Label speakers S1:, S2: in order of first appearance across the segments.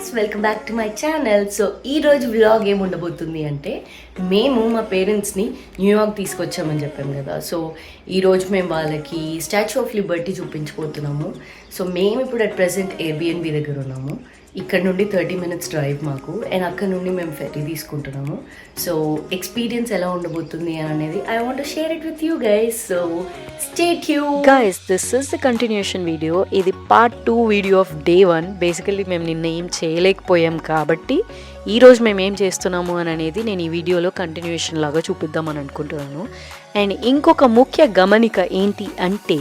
S1: Guys, welcome back to my channel. So ఈరోజు vlog ఏముండబోతుంది అంటే, మేము మా పేరెంట్స్ని న్యూయార్క్ తీసుకొచ్చామని చెప్పాము కదా. సో ఈరోజు మేము వాళ్ళకి స్టాచ్యూ ఆఫ్ లిబర్టీ చూపించబోతున్నాము. సో మేము ఇప్పుడు అట్ ప్రెసెంట్ ఎయిర్బిఎన్బి దగ్గర ఉన్నాము. ఇక్కడ నుండి 30 minutes డ్రైవ్ మాకు, అండ్ అక్కడ నుండి మేము ఫెర్రీ తీసుకుంటున్నాము. సో ఎక్స్పీరియన్స్ ఎలా ఉండబోతుంది అనేది I want to share it with you guys. So stay tune.
S2: Guys, this is the continuation video. ఇది part 2 video of day 1. Basically మేము నిన్న ఏం చేయలేకపోయాం కాబట్టి ఈరోజు మేము ఏం చేస్తున్నాము అని అనేది నేను ఈ వీడియోలో కంటిన్యూషన్ లాగా చూపిద్దామని అనుకుంటున్నాను. అండ్ ఇంకొక ముఖ్య గమనిక ఏంటి అంటే,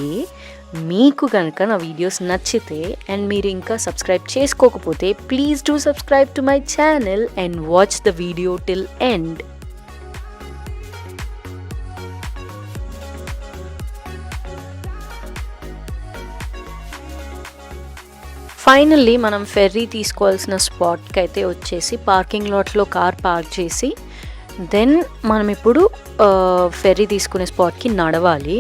S2: మీకు కనుక నా వీడియోస్ నచ్చితే అండ్ మీరు ఇంకా సబ్స్క్రైబ్ చేసుకోకపోతే please do subscribe to my channel and watch the video till end. Finally మనం ఫెర్రీ తీసుకోవాల్సిన స్పాట్కి అయితే వచ్చేసి పార్కింగ్ లాట్లో కార్ పార్క్ చేసి దెన్ మనం ఇప్పుడు ఫెర్రీ తీసుకునే స్పాట్కి నడవాలి.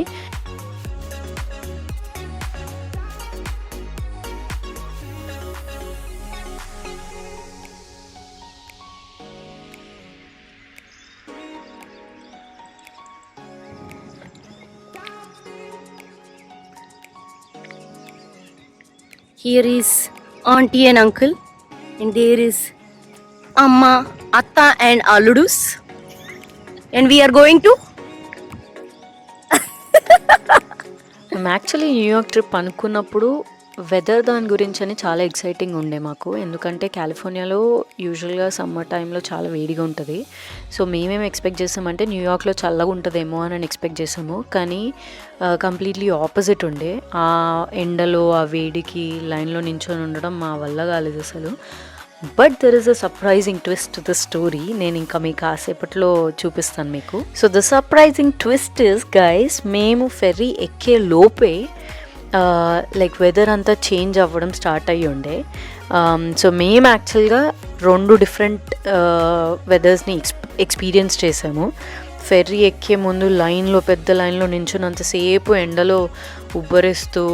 S1: Here is auntie and uncle, and there is amma, atta and aludus, and we are going to
S2: మేము యాక్చువల్లీ న్యూయార్క్ ట్రిప్ అనుకున్నప్పుడు వెదర్ దాని గురించి అని చాలా ఎక్సైటింగ్ ఉండే మాకు. ఎందుకంటే కాలిఫోర్నియాలో యూజువల్గా సమ్మర్ టైంలో చాలా వేడిగా ఉంటుంది. సో మేమేమి ఎక్స్పెక్ట్ చేసామంటే న్యూయార్క్లో చల్లగా ఉంటుందేమో అని ఎక్స్పెక్ట్ చేసాము. కానీ కంప్లీట్లీ ఆపోజిట్ ఉండే. ఆ ఎండలో ఆ వేడికి లైన్లో నించొని ఉండడం మా వల్ల కాలేదు అసలు. But there is a surprising twist to the story. నేను ఇంకా మీకు కాసేపట్లో చూపిస్తాను మీకు. So the surprising twist is guys, మేము ఫెర్రీ ఎక్కే లోపే లైక్ వెదర్ అంతా చేంజ్ అవ్వడం స్టార్ట్ అయ్యి ఉండే. సో మేము యాక్చువల్గా 2 డిఫరెంట్ వెదర్స్ని ఎక్స్పీరియన్స్ చేసాము. ఫెర్రీ ఎక్కే ముందు పెద్ద లైన్లో నించున్నంతసేపు ఎండలో ఉబ్బరిస్తూ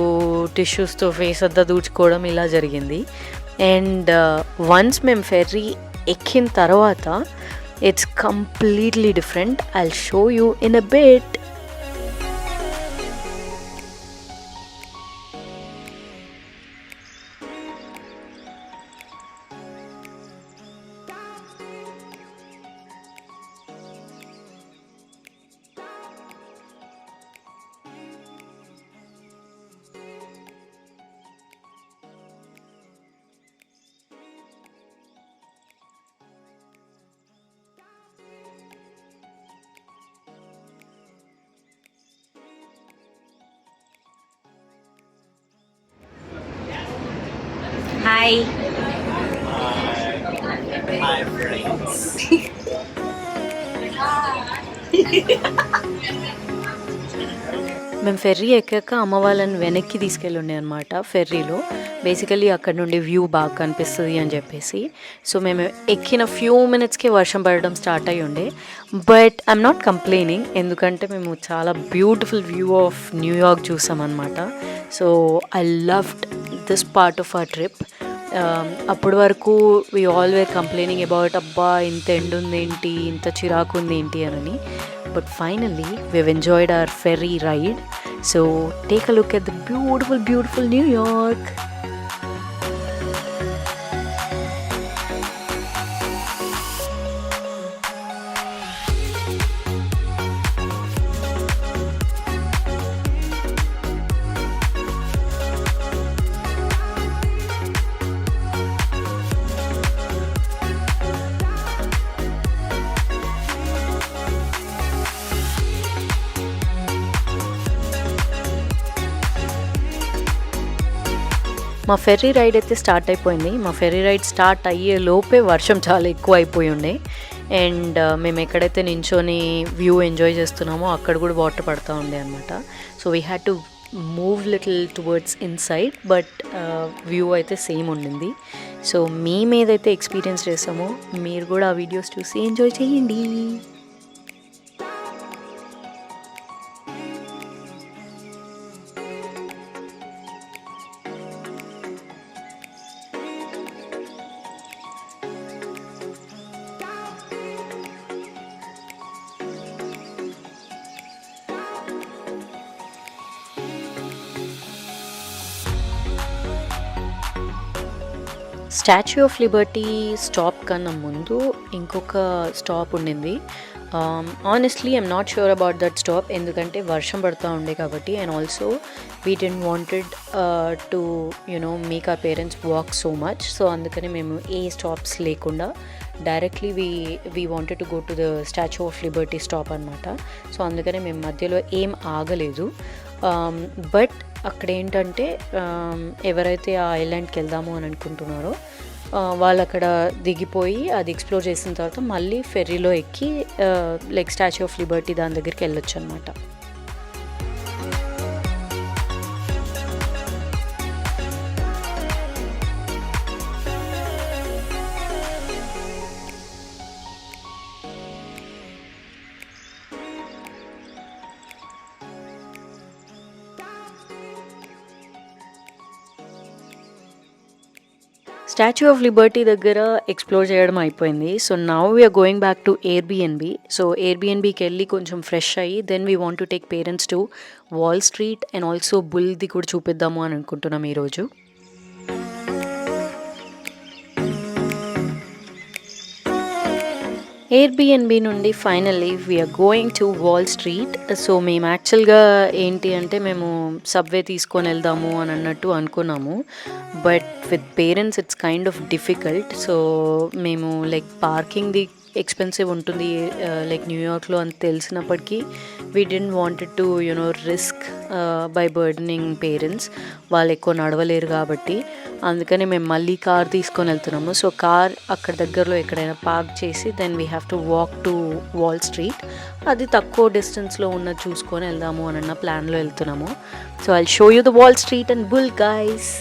S2: టిష్యూస్తో ఫేస్ అంతా దూచుకోవడం ఇలా జరిగింది. అండ్ వన్స్ మేము ఫెర్రీ ఎక్కిన తర్వాత it's completely different. I'll show you in a bit.
S1: hi.
S3: Hi, friends.
S2: మేము ఫెర్రీ ఎక్కాక అమ్మ వాళ్ళని వెనక్కి తీసుకెళ్ళి అనమాట ఫెర్రీలో. బేసికలీ అక్కడ నుండి వ్యూ బాగా కనిపిస్తుంది అని చెప్పేసి. సో మేము ఎక్కిన ఫ్యూ మినిట్స్కి వర్షం పడడం స్టార్ట్ అయ్యి ఉండే. బట్ ఐఎమ్ నాట్ కంప్లైనింగ్, ఎందుకంటే మేము చాలా బ్యూటిఫుల్ వ్యూ ఆఫ్ న్యూయార్క్ చూసామన్నమాట. So I loved this part of our trip. అప్పటి వరకు we all were complaining about అబ్బా ఇంత ఎండు ఉంది ఏంటి, ఇంత చిరాకు ఉంది ఏంటి అని. But finally, we've enjoyed our ferry ride. So take a look at the beautiful, beautiful New York. మా ఫెర్రీ రైడ్ అయితే స్టార్ట్ అయిపోయింది. మా ఫెర్రీ రైడ్ స్టార్ట్ అయ్యే లోపే వర్షం చాలా ఎక్కువ అయిపోయి ఉండే. అండ్ మేము ఎక్కడైతే నించొని వ్యూ ఎంజాయ్ చేస్తున్నామో అక్కడ కూడా వాటర్ పడుతూ ఉండే అనమాట. So we had to move little towards inside, but view అయితే సేమ్ ఉండింది. సో మేము ఏదైతే ఎక్స్పీరియన్స్ చేసామో మీరు కూడా ఆ వీడియోస్ చూసి ఎంజాయ్ చేయండి. స్టాచ్యూ ఆఫ్ లిబర్టీ స్టాప్ కన్నా ముందు ఇంకొక స్టాప్ ఉండింది. Honestly I'm not sure about that stop, ఎందుకంటే వర్షం పడుతూ ఉండే కాబట్టి. And also we didn't wanted to make our parents walk so much. So అందుకని మేము ఏ స్టాప్స్ లేకుండా directly we wanted to go to the statue of Liberty stop అనమాట. So అందుకని మేము మధ్యలో ఏం ఆగలేదు. బట్ అక్కడ ఏంటంటే ఎవరైతే ఆ ఐలాండ్కి వెళ్దాము అని అనుకుంటున్నారో వాళ్ళు అక్కడ దిగిపోయి అది ఎక్స్ప్లోర్ చేసిన తర్వాత మళ్ళీ ఫెర్రీలో ఎక్కి లైక్ స్టాచ్యూ ఆఫ్ లిబర్టీ దాని దగ్గరికి వెళ్ళొచ్చు అనమాట. స్టాచ్యూ ఆఫ్ లిబర్టీ దగ్గర ఎక్స్ప్లోర్ చేయడం అయిపోయింది. So now we are going back to Airbnb. సో ఎయిర్బిఎన్బికి వెళ్ళి కొంచెం ఫ్రెష్ అయ్యి then we want to take parents to Wall Street and also బుల్ది కూడా చూపిద్దాము అని అనుకుంటున్నాం ఈరోజు. ఎయిర్బిఎన్బి నుండి finally we are going to Wall Street. So మేము యాక్చువల్గా ఏంటి అంటే మేము సబ్వే తీసుకొని వెళ్దాము అని అన్నట్టు అనుకున్నాము. But with parents it's kind of difficult. So మేము లైక్ పార్కింగ్ది ఎక్స్పెన్సివ్ ఉంటుంది లైక్ న్యూయార్క్లో అని తెలిసినప్పటికీ we didn't wanted to risk by burdening parents. వాళ్ళు ఎక్కువ నడవలేరు కాబట్టి అందుకని మేము మళ్ళీ కార్ తీసుకొని వెళ్తున్నాము. సో కార్ అక్కడ దగ్గరలో ఎక్కడైనా పార్క్ చేసి then we have to walk to Wall Street. అది తక్కువ డిస్టెన్స్లో ఉన్న చూసుకొని వెళ్దాము అన్న ప్లాన్లో వెళ్తున్నాము. So I show you the Wall Street and bull guys.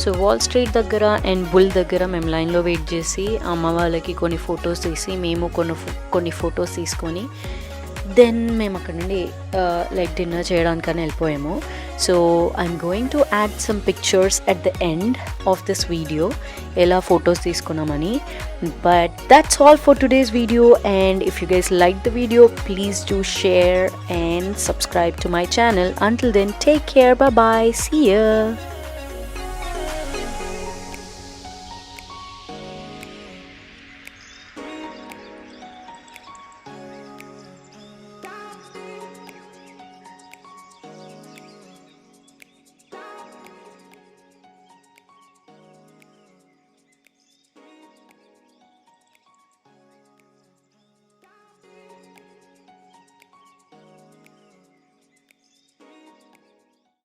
S2: So Wall Street దగ్గర అండ్ బుల్ దగ్గర మేము లైన్లో వెయిట్ చేసి అమ్మ వాళ్ళకి కొన్ని ఫొటోస్ తీసి మేము కొన్ని ఫొటోస్ తీసుకొని దెన్ మేము అక్కడ నుండి లైక్ డిన్నర్ చేయడానికని వెళ్ళిపోయాము. So I'm going to add some pictures at the end of this video ఎలా ఫొటోస్ తీసుకున్నామని. But that's all for today's video, and if you guys like the video please do share and subscribe to my channel. Until then, take care. Bye bye. See ya.